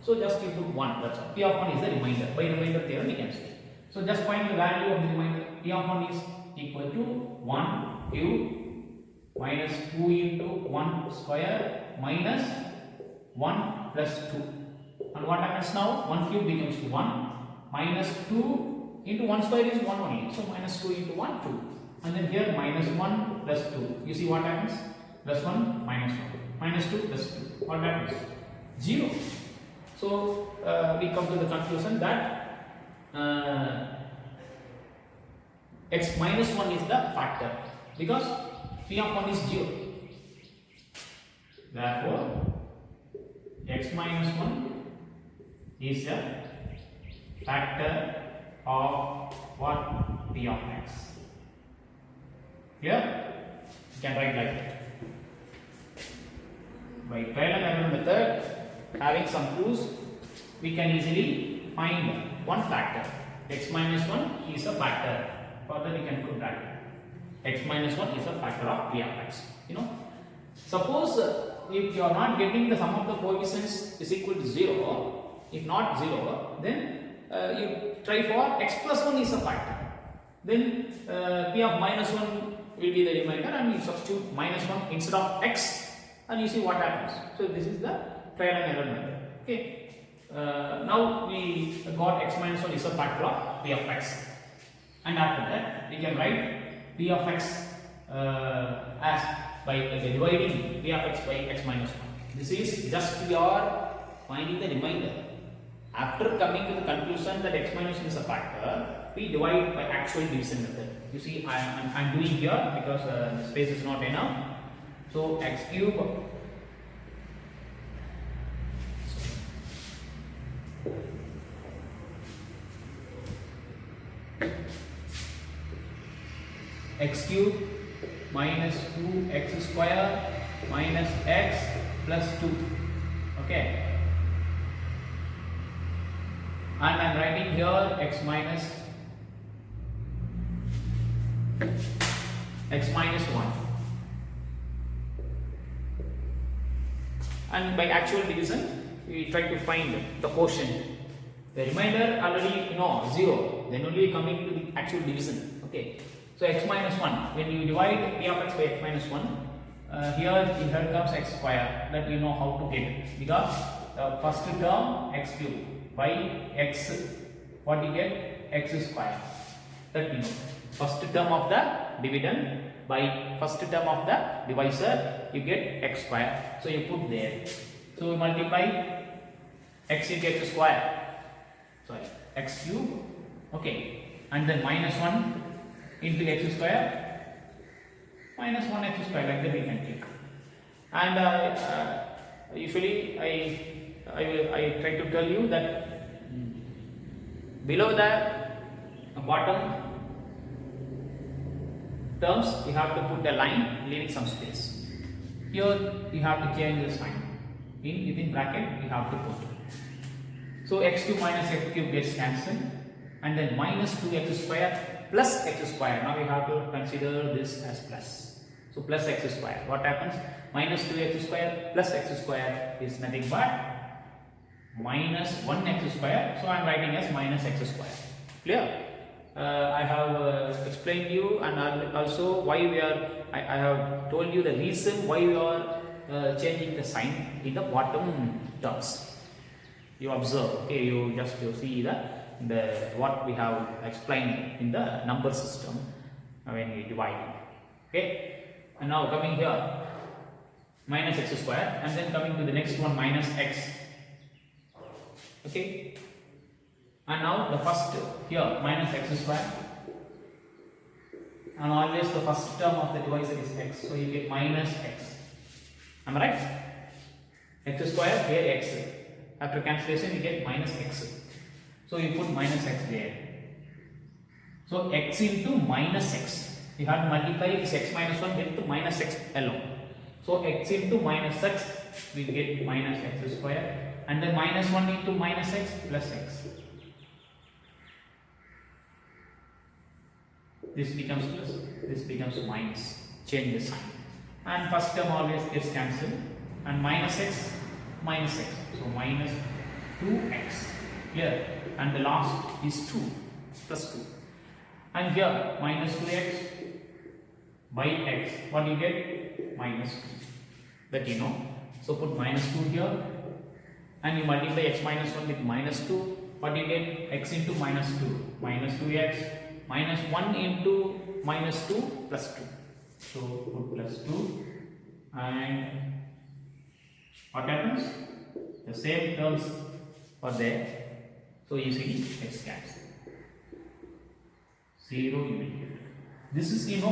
So just you put 1, that's all. P of 1 is the remainder. By remainder theorem we can say. So just find the value of the remainder. P of 1 is equal to 1 cube minus 2 into 1 square minus 1 plus 2. And what happens now? 1 cube becomes 1 minus 2 into 1 square is 1 only. So minus 2 into 1, 2. And then here minus 1 plus 2. You see what happens? Plus 1 minus 1. Minus 2 plus 2. What happens? 0. So we come to the conclusion that x minus 1 is the factor because p of 1 is 0. Therefore, x minus 1 is a factor of what? P of x. Clear? You can write like that. By trial and error method, having some clues, we can easily find one factor. X minus 1 is a factor. Further, we can put bracket. X minus 1 is a factor of p of x. You know, suppose if you are not getting the sum of the coefficients is equal to 0, if not 0, then you try for x plus 1 is a factor. Then p of minus 1 will be the remainder, and you substitute minus 1 instead of x. And you see what happens. So this is the trial and error method. Okay. Now we got x minus 1 is a factor of p of x, and after that we can write p of x as by dividing p of x by x minus 1. This is just we are finding the remainder. After coming to the conclusion that x minus 1 is a factor, we divide by actual division method. You see, I am doing here because the space is not enough. So x cube minus 2x square minus x plus 2. Okay. And I am writing here x minus 1. And by actual division, we try to find the quotient. The remainder already you know 0. Then only coming to the actual division. Okay. So x minus 1. When you divide p of x by x minus 1, here comes x square. That you know how to get it. Because the first term x cube by x, what you get? X square. That you know. First term of the dividend by first term of the divisor, you get x square. So you put there. So we multiply x into x square. Sorry, x cube. Okay. And then minus 1 into x square. Minus 1 x square, like that we can take. And usually I try to tell you that below the bottom terms you have to put a line leaving some space. Here you have to change the sign. Within bracket you have to put. So x2 minus x cube gets cancelled, and then minus 2x square plus x square. Now we have to consider this as plus. So plus x square. What happens? Minus 2x square plus x square is nothing but minus 1x square. So I am writing as minus x square. Clear? I have explained you, and also why we are. I have told you the reason why we are changing the sign in the bottom terms. You observe. Okay, you just see the what we have explained in the number system when we divide. Okay, and now coming here minus x square, and then coming to the next one minus x. Okay. And now the first here minus x square, and always the first term of the divisor is x, so you get minus x. Am I right? X square, here x. After cancellation you get minus x. So you put minus x there. So x into minus x. You have to multiply this x minus 1 with minus x alone. So x into minus x, we get minus x square, and then minus 1 into minus x plus x. This becomes plus, this becomes minus. Change the sign. And first term always gets cancelled. And minus x, minus x. So minus 2x. Here. And the last is 2. Plus 2. And here minus 2x by x. What do you get? Minus 2. That you know. So put minus 2 here. And you multiply x minus 1 with minus 2. What do you get? X into minus 2. Minus 2x. Minus 1 into minus 2 plus 2. So put plus 2, and what happens? The same terms are there. So you see x cancel. 0 you will get. This is 0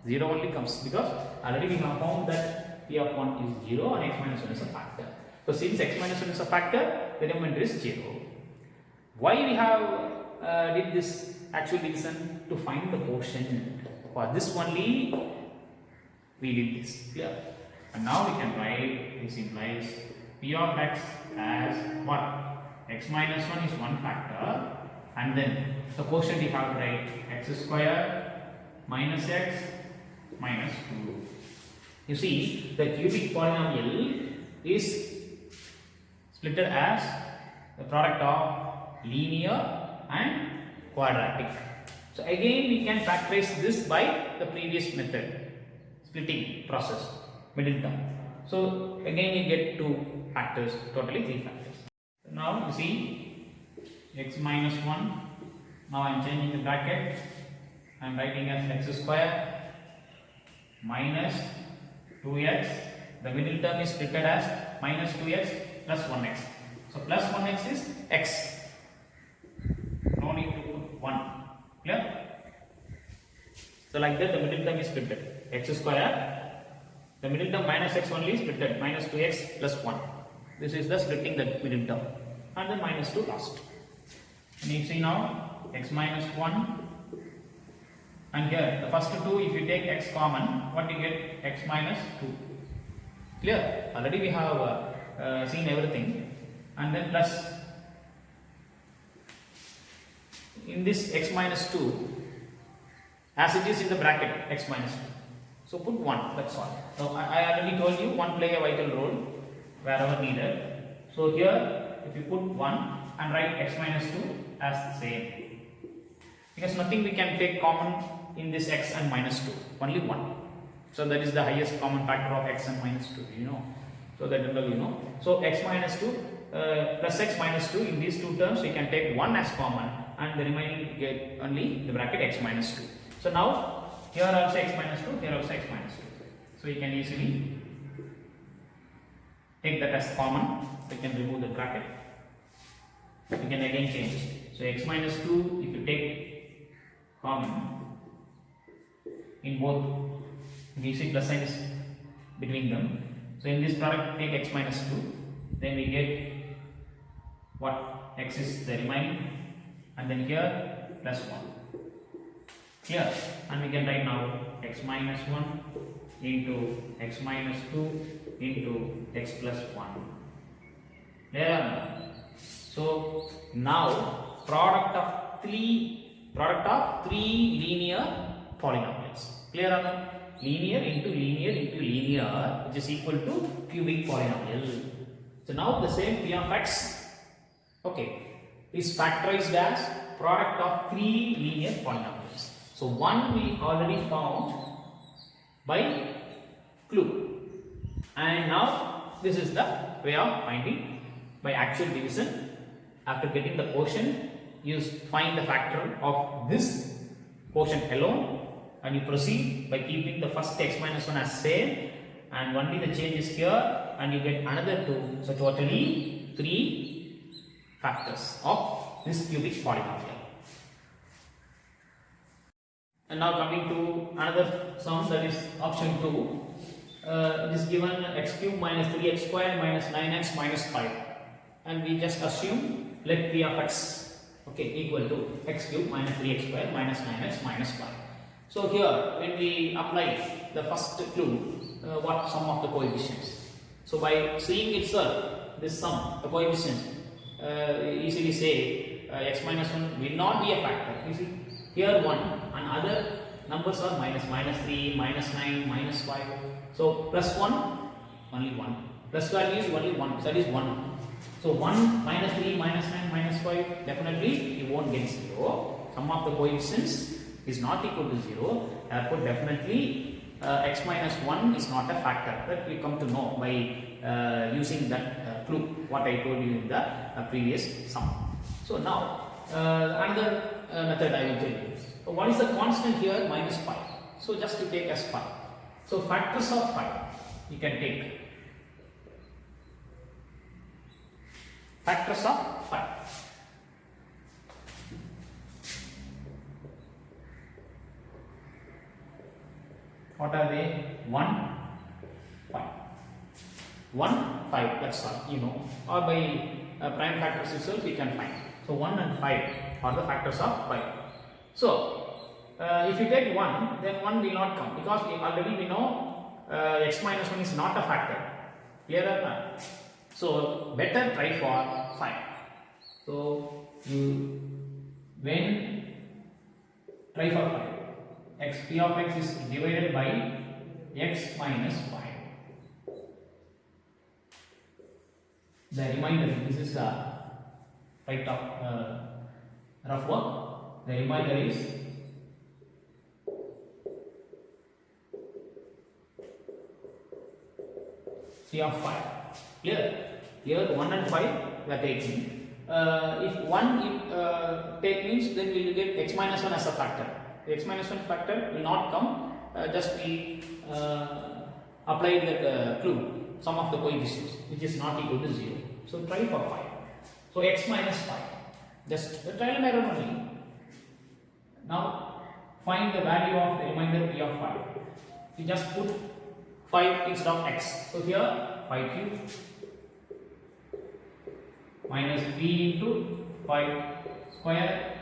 only comes because already we have found that p of 1 is 0 and x minus 1 is a factor. So since x minus 1 is a factor, the remainder is 0. Why we have did this actual division? To find the quotient. For this only we did this. Clear? And now we can write this implies p of x as what? X minus 1 is one factor, and then the quotient you have to write x square minus x minus 2. You see the cubic polynomial is splitted as the product of linear and quadratic. So again we can factorize this by the previous method, splitting process, middle term. So again you get 2 factors, totally 3 factors. So now you see x minus 1, now I am changing the bracket, I am writing as x square minus 2x, the middle term is splitted as minus 2x plus 1x. So plus 1x is x. No need to put 1. Clear? So like that the middle term is splitted. X square, the middle term minus x only is splitted. Minus 2x plus 1. This is the splitting the middle term. And then minus 2 last. And you see now x minus 1. And here the first 2, if you take x common, what you get? X minus 2. Clear? Already we have seen everything. And then plus. In this x minus 2, as it is in the bracket, x minus 2. So put 1, that's all. So I already told you 1 play a vital role wherever needed. So here, if you put 1, and write x minus 2 as the same. Because nothing we can take common in this x and minus 2, only 1. So that is the highest common factor of x and minus 2, you know. So that you know. So x minus 2 plus x minus 2, in these two terms we can take 1 as common and the remaining get only the bracket x minus 2. So now here also x minus 2, here also x minus 2. So you can easily take that as common. We can remove the bracket. We can again change. So x minus 2, if you take common in both, you see plus sign is between them. So in this product take x minus 2, then we get what? X is the remaining, and then here plus 1. Clear? And we can write now x minus 1 into x minus 2 into x plus 1. There. So now product of three linear polynomials. Clear or not? Linear into linear into linear, which is equal to cubic polynomial. So now the same p of x, okay, is factorized as product of three linear polynomials. So one we already found by clue, and now this is the way of finding by actual division. After getting the quotient, you find the factor of this quotient alone, and you proceed by keeping the first x minus 1 as same, and only the change is here, and you get another 2. So totally 3 factors of this cubic polynomial. And now coming to another sum, that is option 2. It is given x cube minus 3x square minus 9x minus 5, and we just assume let p of x, okay, equal to x cube minus 3x square minus 9x minus 5. So here when we apply the first clue, what sum of the coefficients? So by seeing itself this sum, the coefficients, easily say x minus 1 will not be a factor. You see here 1 and other numbers are minus 3, minus 9, minus 5. So plus 1 only 1, plus value is only 1, so that is 1. So 1 minus 3 minus 9 minus 5, definitely you won't get 0. Sum of the coefficients is not equal to 0, therefore definitely x minus 1 is not a factor. That we come to know by using that clue what I told you in the previous sum. So now another method I will tell you. So what is the constant here? Minus 5. So just to take as 5. So factors of 5 you can take. Factors of 5. What are they? 1, 5. 1, 5, that's all, you know. Or by prime factors itself we can find. So 1 and 5 are the factors of 5. So if you take 1, then 1 will not come, because we know x minus 1 is not a factor. Clear or not? So better try for 5. So you when try for 5, x p of x is divided by x minus 5. The remainder, this is right of rough work. The remainder is c of 5. Clear? Here 1 and 5 we are taking. If 1 take means, then we will get x minus 1 as a factor. The x minus 1 factor will not come, just we apply that clue, sum of the coefficients, which is not equal to 0. So try for 5. So x minus 5, just trial and error only. Now find the value of the remainder p of 5. You just put 5 instead of x. So here 5 cube minus 3 into 5 square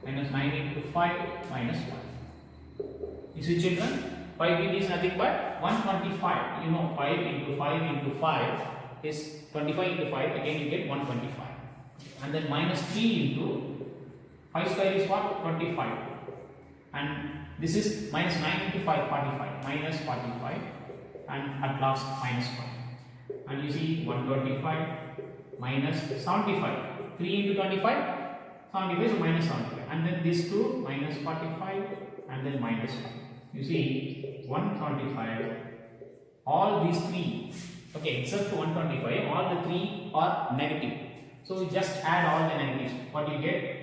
minus 9 into 5 minus 1. You see children, 5 cube is nothing but 125. You know 5 into 5 into 5 is 25 into 5, again you get 125. And then minus 3 into 5 square is what? 25. And this is minus 9 into 5, 45. Minus 45. And at last minus 5. And you see 125 minus 75. 3 into 25, 75, so minus 75. And then these two, minus 45, and then minus 5. You see, 125, all these three, okay, except 125, all the three are negative. So you just add all the negatives. What you get?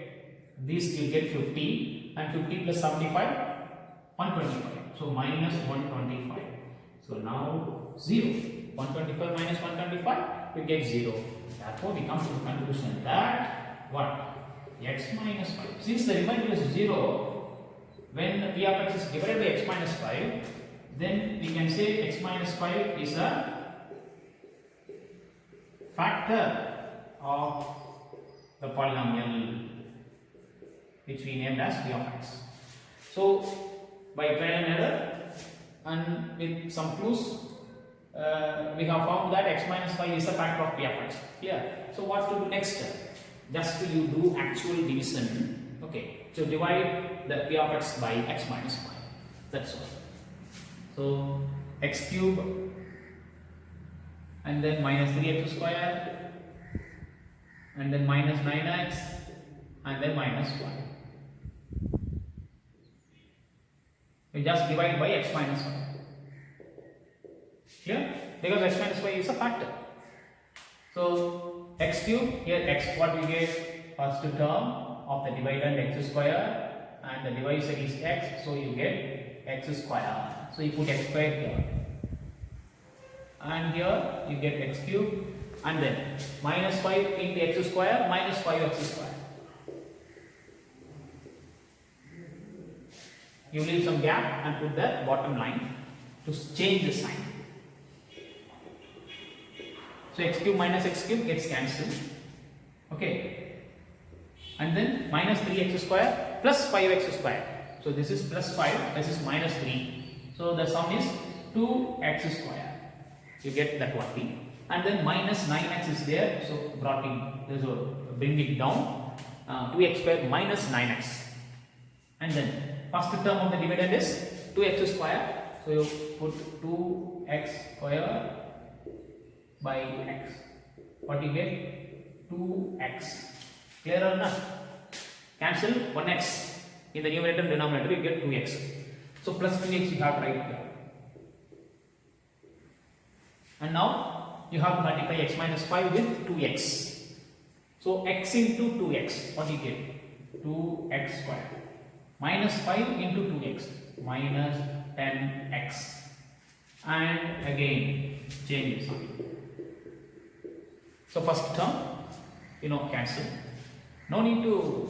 This you get 50, and 50 plus 75, 125. So minus 125. So now 0. 125 minus 125, you get 0. Therefore, we come to the conclusion that what? X minus 5. Since the remainder is 0, when p of x is divided by x minus 5, then we can say x minus 5 is a factor of the polynomial which we named as p of x. So, by trial and error and with some clues, we have found that x minus 5 is a factor of p of x. Clear? So, what to do next? Just you do actual division. Okay, so divide the p of x by x minus 5. That's all. So, x cube and then minus 3x square and then minus 9x and then minus 1. You just divide by x minus 5. Clear? Because x minus 5 is a factor. So, x cube, here x, what we get? First term of the dividend x square and the divisor is x, so you get x square. So, you put x square here. And here you get x cube and then minus 5 into x square minus 5x square. You leave some gap and put the bottom line to change the sign. So x cube minus x cube gets cancelled. Okay. And then minus 3x square plus 5x square. So this is plus 5, this is minus 3. So the sum is 2x square. You get that one thing. And then minus 9x is there. So brought in, so bring it down. 2x square minus 9x. And then first term of the dividend is 2x square. So you put 2x square by x. What you get? 2x. Clear or not? Cancel 1x. In the numerator and denominator you get 2x. So plus 2x you have right here. And now you have to multiply x minus 5 with 2x. So x into 2x. What you get? 2x square. Minus 5 into 2x. Minus 10x. And again change this. So first term, cancel. No need to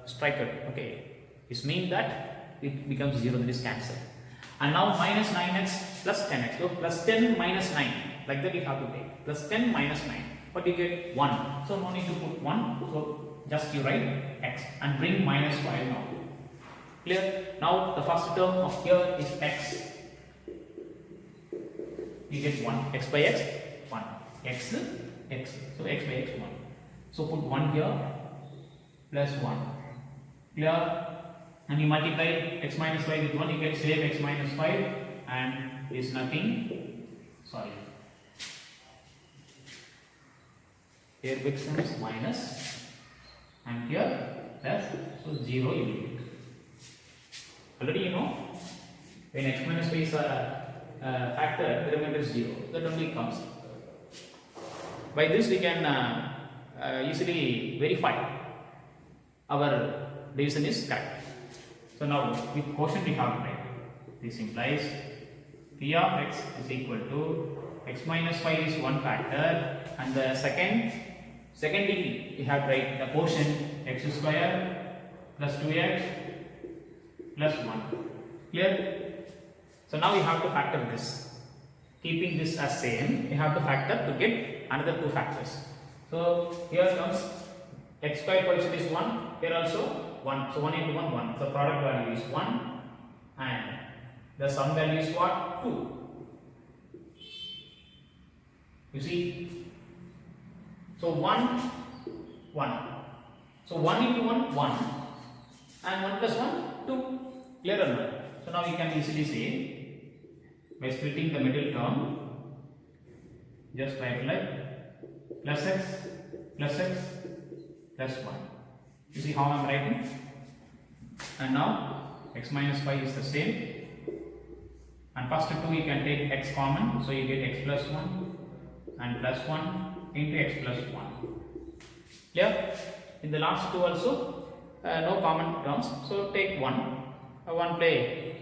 strike it. Okay, this means that it becomes 0. That is cancelled. And now minus 9x plus 10x. So plus 10 minus 9. Like that you have to take. Plus 10 minus 9. But you get 1. So no need to put 1. So just you write x and bring minus 5 now. Clear? Now the first term of here is x. You get 1. X by x, 1. X. So x by x 1. So put 1 here plus 1. Clear? And you multiply x minus 5 with 1, you get same x minus 5 and is nothing. Sorry. Here becomes minus and here plus. So 0 you will get. Already you know when x minus 5 is a factor, the remainder is 0. That only comes. By this we can easily verify our division is correct. So now with quotient we have to write. This implies p of x is equal to x minus 5 is one factor and the second degree we have to write the quotient x square plus 2x plus 1. Clear? So now we have to factor this. Keeping this as same, we have to factor to get another two factors. So here comes x square coefficient is 1, here also 1. So 1 into 1, 1. So product value is 1 and the sum value is what? 2. You see? So 1, 1. So 1 into 1, 1 and 1 plus 1, 2. Clear or not? So now we can easily say by splitting the middle term, just write like plus x plus x plus 1. You see how I am writing? And now x minus 5 is the same. And first 2 you can take x common, so you get x plus 1 and plus 1 into x plus 1. Clear? In the last 2 also, no common terms, so take 1. 1 play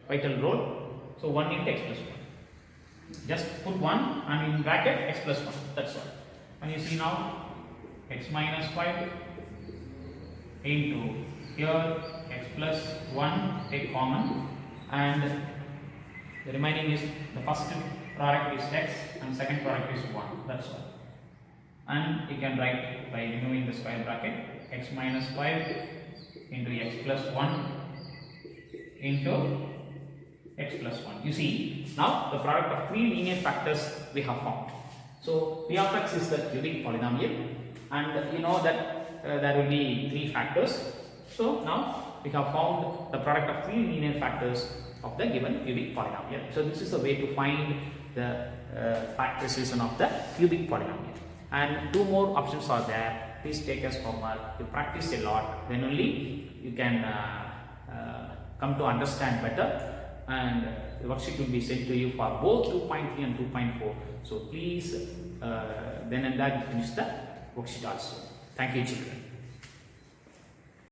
vital role, so 1 into x plus 1. Just put 1 and in bracket x plus 1, that's all. And you see now x minus 5 into here x plus 1, take common, and the remaining is the first product is x and second product is 1, that's all. And you can write by removing the square bracket x minus 5 into x plus 1 into x plus 1. You see, now the product of three linear factors we have found. So p of x is the cubic polynomial, and you know that there will be three factors. So now we have found the product of three linear factors of the given cubic polynomial. So this is a way to find the factorization of the cubic polynomial. And two more options are there. Please take as homework. You practice a lot, then only you can come to understand better. And the worksheet will be sent to you for both 2.3 and 2.4. So please, then and there you finish the worksheet also. Thank you, children.